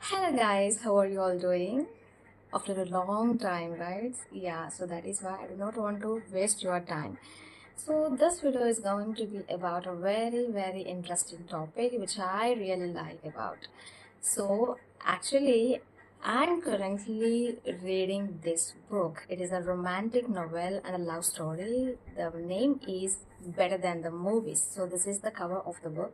Hello guys, how are you all doing? After a long time, right? Yeah, so that is why I do not want to waste your time. So this video is going to be about a very interesting topic which I really like about. So actually I'm currently reading this book. It is a romantic novel and a love story. The name is Better Than the Movies. So this is the cover of the book.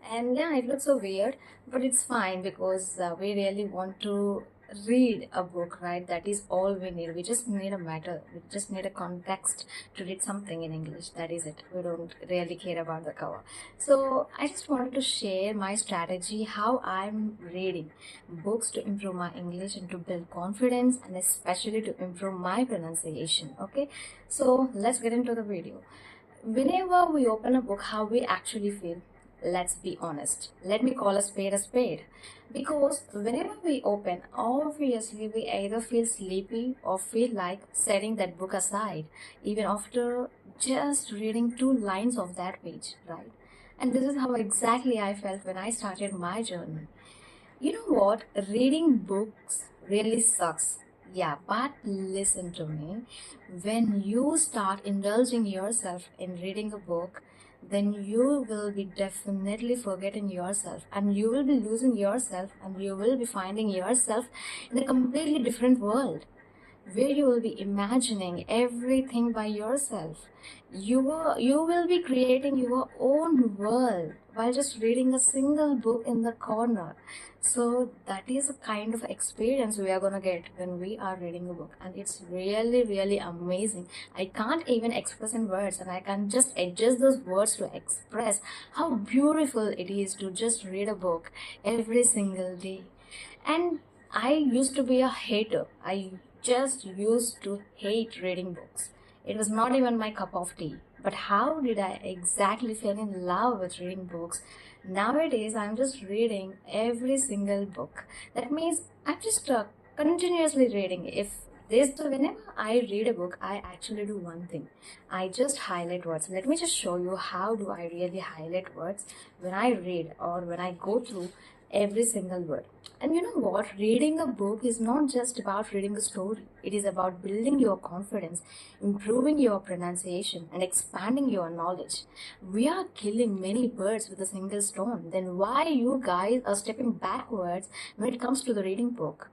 And yeah, it looks so weird, but it's fine because we really want to read a book, right? That is all we need. We just need a matter. We just need a context to read something in English. That is it. We don't really care about the cover. So I just wanted to share my strategy, how I'm reading books to improve my English and to build confidence and especially to improve my pronunciation. Okay, so let's get into the video. Whenever we open a book, how we actually feel, let's be honest. Let me call a spade a spade. Because whenever we open, obviously we either feel sleepy or feel like setting that book aside, even after just reading two lines of that page, right? And this is how exactly I felt when I started my journey. You know what? Reading books really sucks. Yeah, but listen to me. When you start indulging yourself in reading a book, then you will be definitely forgetting yourself and you will be losing yourself and you will be finding yourself in a completely different world where you will be imagining everything by yourself. You will be creating your own world while just reading a single book in the corner. So that is the kind of experience we are gonna get when we are reading a book, and it's really amazing. I can't even express in words, and I can just adjust those words to express how beautiful it is to just read a book every single day. And I used to be a hater. I just used to hate reading books. It was not even my cup of tea. But how did I exactly fall in love with reading books? Nowadays, I'm just reading every single book. That means I'm just continuously reading. Whenever I read a book, I actually do one thing. I just highlight words. Let me just show you how do I really highlight words when I read or when I go through every single word. And you know what? Reading a book is not just about reading a story. It is about building your confidence, improving your pronunciation, and expanding your knowledge. We are killing many birds with a single stone. Then why you guys are stepping backwards when it comes to the reading book?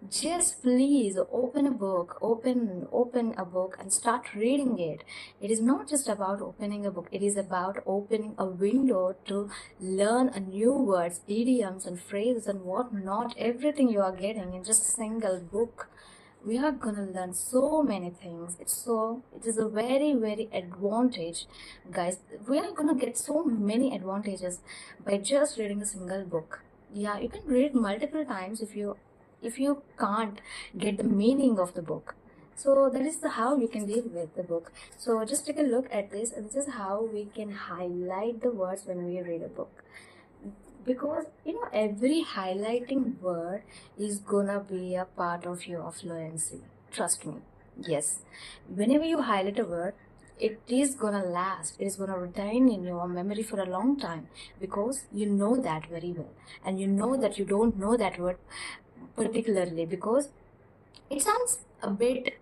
Just please open a book and start reading it. It is not just about opening a book, it is about opening a window to learn a new words, idioms and phrases and whatnot, everything you are getting in just a single book. We are gonna learn so many things. It is a very advantage, guys. We are gonna get so many advantages by just reading a single book. Yeah, you can read multiple times if you can't get the meaning of the book. So that is how you can deal with the book. So just take a look at this. This is how we can highlight the words when we read a book. Because every highlighting word is gonna be a part of your fluency. Trust me. Yes. Whenever you highlight a word, it is gonna last. It is gonna retain in your memory for a long time because you know that very well. And you know that you don't know that word particularly because it sounds a bit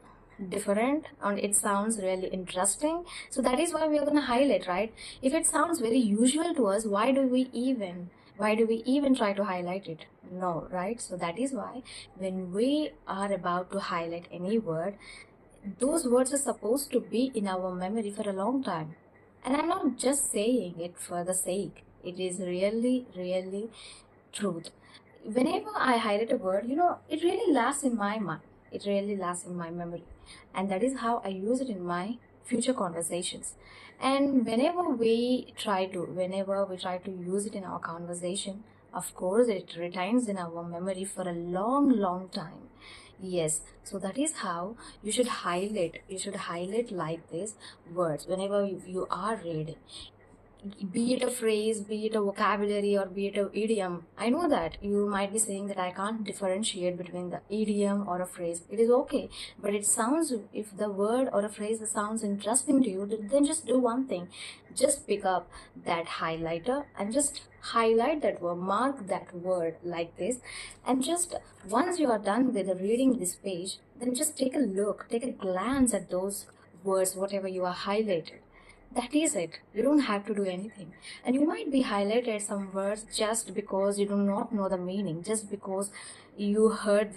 different and it sounds really interesting. So that is why we are going to highlight, right? If it sounds very usual to us, why do we even try to highlight it? No, right? So that is why when we are about to highlight any word, those words are supposed to be in our memory for a long time. And I'm not just saying it for the sake. It is really truth. Whenever I highlight a word, it really lasts in my mind. It really lasts in my memory. And that is how I use it in my future conversations. And whenever we try to use it in our conversation, of course, it retains in our memory for a long time. Yes, so that is how you should highlight. You should highlight like this words whenever you are reading. be it a phrase, be it a vocabulary, or be it an idiom. I know that you might be saying that I can't differentiate between the idiom or a phrase. It is okay, but it sounds, if the word or a phrase sounds interesting to you, then just do one thing. Just pick up that highlighter and just highlight that word, mark that word like this, and just once you are done with reading this page, then just take a look, take a glance at those words, whatever you are highlighted. That is it. You don't have to do anything. And you might be highlighted some words just because you do not know the meaning, just because you heard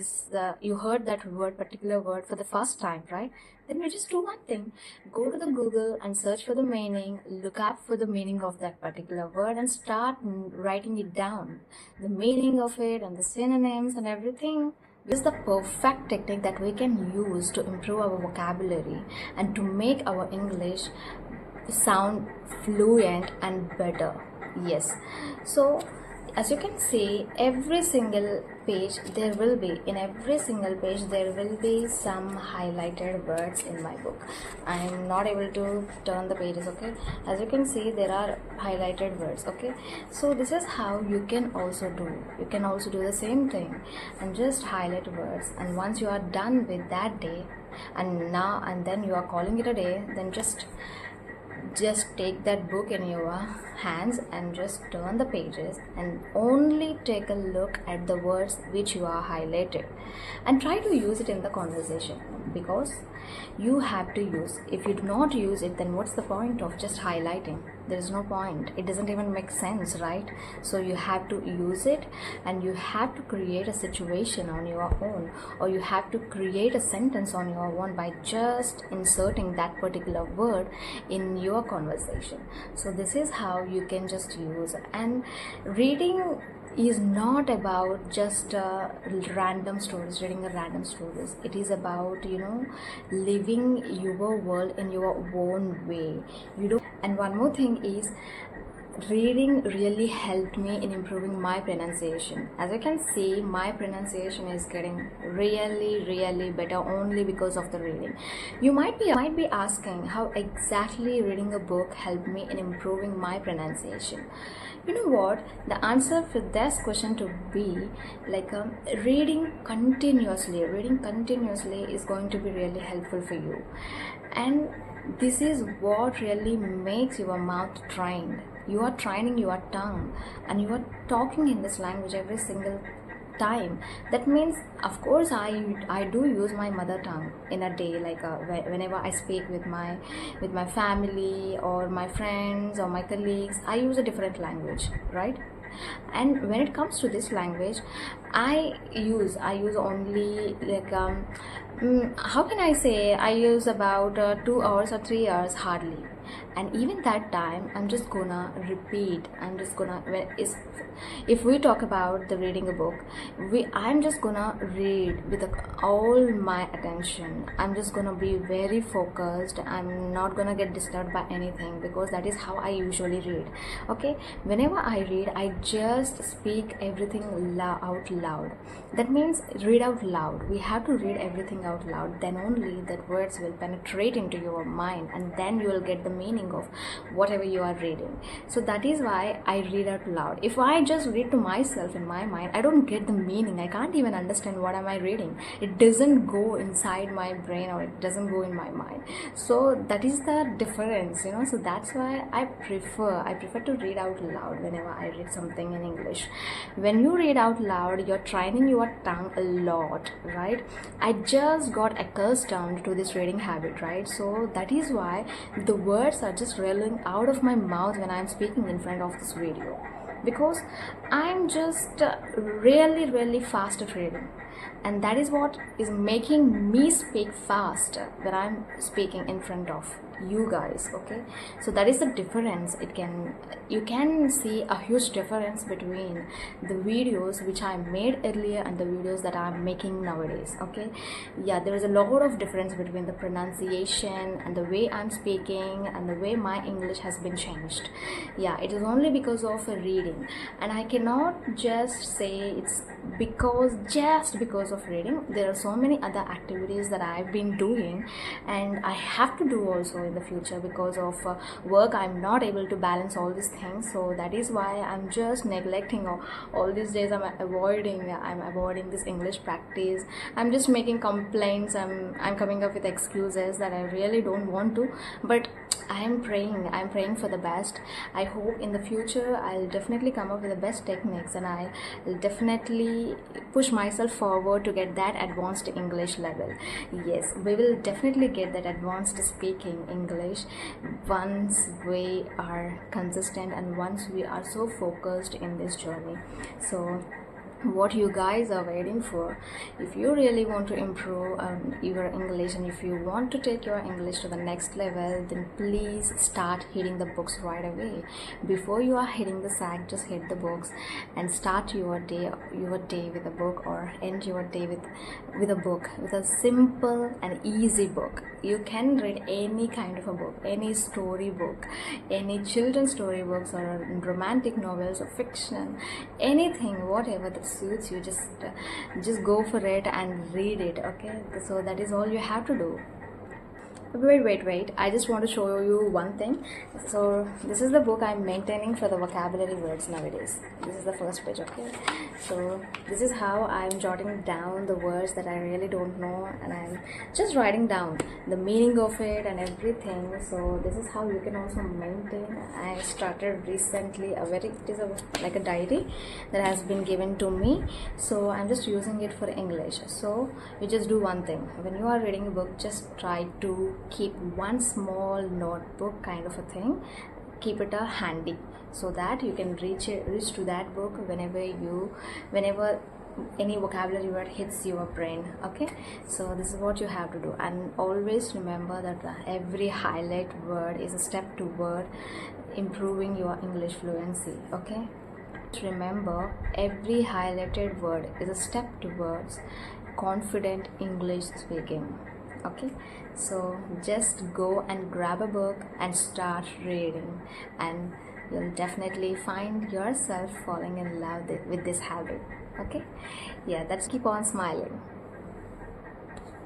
you heard that word, particular word for the first time, right? Then you just do one thing. Go to the Google and search for the meaning, look up for the meaning of that particular word and start writing it down. The meaning of it and the synonyms and everything. This is the perfect technique that we can use to improve our vocabulary and to make our English sound fluent and better. Yes, so as you can see, every single page there will be, in every single page there will be some highlighted words in my book. I am not able to turn the pages, okay? As you can see, there are highlighted words, okay? So this is how you can also do the same thing and just highlight words. And once you are done with that day, and then you are calling it a day, then just take that book in your hands and just turn the pages and only take a look at the words which you are highlighted and try to use it in the conversation, because you have to use. If you do not use it, then what's the point of just highlighting? There is no point. It doesn't even make sense, right? So you have to use it, and you have to create a situation on your own, or you have to create a sentence on your own by just inserting that particular word in your conversation. So this is how you can just use. And reading is not about just reading a random stories. It is about, living your world in your own way. And one more thing is, reading really helped me in improving my pronunciation. As you can see, my pronunciation is getting really better only because of the reading. You might be asking how exactly reading a book helped me in improving my pronunciation. You know what? The answer for this question to be reading continuously is going to be really helpful for you. And this is what really makes your mouth trained. You are training your tongue and you are talking in this language every single time. That means, of course, I do use my mother tongue in a day, whenever I speak with my family or my friends or my colleagues. I use a different language, right? And when it comes to this language, I use only how can I say, I use about 2 hours or 3 hours hardly. And even that time, I'm just gonna repeat. If we talk about the reading a book, I'm just gonna read with all my attention. I'm just gonna be very focused. I'm not gonna get disturbed by anything, because that is how I usually read. Okay, whenever I read, I just speak everything out loud. That means read out loud. We have to read everything out loud. Then only that words will penetrate into your mind, and then you will get the meaning of whatever you are reading. So that is why I read out loud. If I just read to myself in my mind, I don't get the meaning. I can't even understand what am I reading. It doesn't go inside my brain, or it doesn't go in my mind. So that is the difference, So that's why I prefer to read out loud whenever I read something in English. When you read out loud, you're training your tongue a lot, right? I just got accustomed to this reading habit, right? So that is why the words are just rolling out of my mouth when I'm speaking in front of this video, because I'm just really fast at reading, and that is what is making me speak fast when I'm speaking in front of you guys. Okay, so that is the difference. You can see a huge difference between the videos which I made earlier and the videos that I'm making nowadays. Okay, yeah, there is a lot of difference between the pronunciation and the way I'm speaking and the way my English has been changed. Yeah, it is only because of a reading, and I cannot just say it's just because of reading. There are so many other activities that I've been doing and I have to do also in the future. Because of work, I'm not able to balance all these things, so that is why I'm just neglecting all these days. I'm avoiding this English practice. I'm just making complaints. I'm coming up with excuses that I really don't want to, but I'm praying for the best. I hope in the future I'll definitely come up with the best techniques, and I'll definitely push myself forward to get that advanced English level. Yes, we will definitely get that advanced speaking English once we are consistent and once we are so focused in this journey. So what you guys are waiting for? If you really want to improve your English, and if you want to take your English to the next level, then please start hitting the books right away. Before you are hitting the sack, just hit the books and start your day with a book, or end your day with a book, with a simple and easy book. You can read any kind of a book, any story book, any children's story books, or romantic novels, or fiction, anything, whatever that suits you. Just go for it and read it. Okay, so that is all you have to do. Wait, I just want to show you one thing. So this is the book I'm maintaining for the vocabulary words nowadays. This is the first page. Okay, so this is how I'm jotting down the words that I really don't know, and I'm just writing down the meaning of it and everything. So this is how you can also maintain. I started recently like a diary that has been given to me, so I'm just using it for English. So you just do one thing: when you are reading a book, just try to keep one small notebook kind of a thing. Keep it handy, so that you can reach to that book whenever any vocabulary word hits your brain. Okay, so this is what you have to do. And always remember that every highlight word is a step toward improving your English fluency. Okay, remember, every highlighted word is a step towards confident English speaking. Okay, so just go and grab a book and start reading, and you'll definitely find yourself falling in love with this habit. Okay, yeah, that's keep on smiling.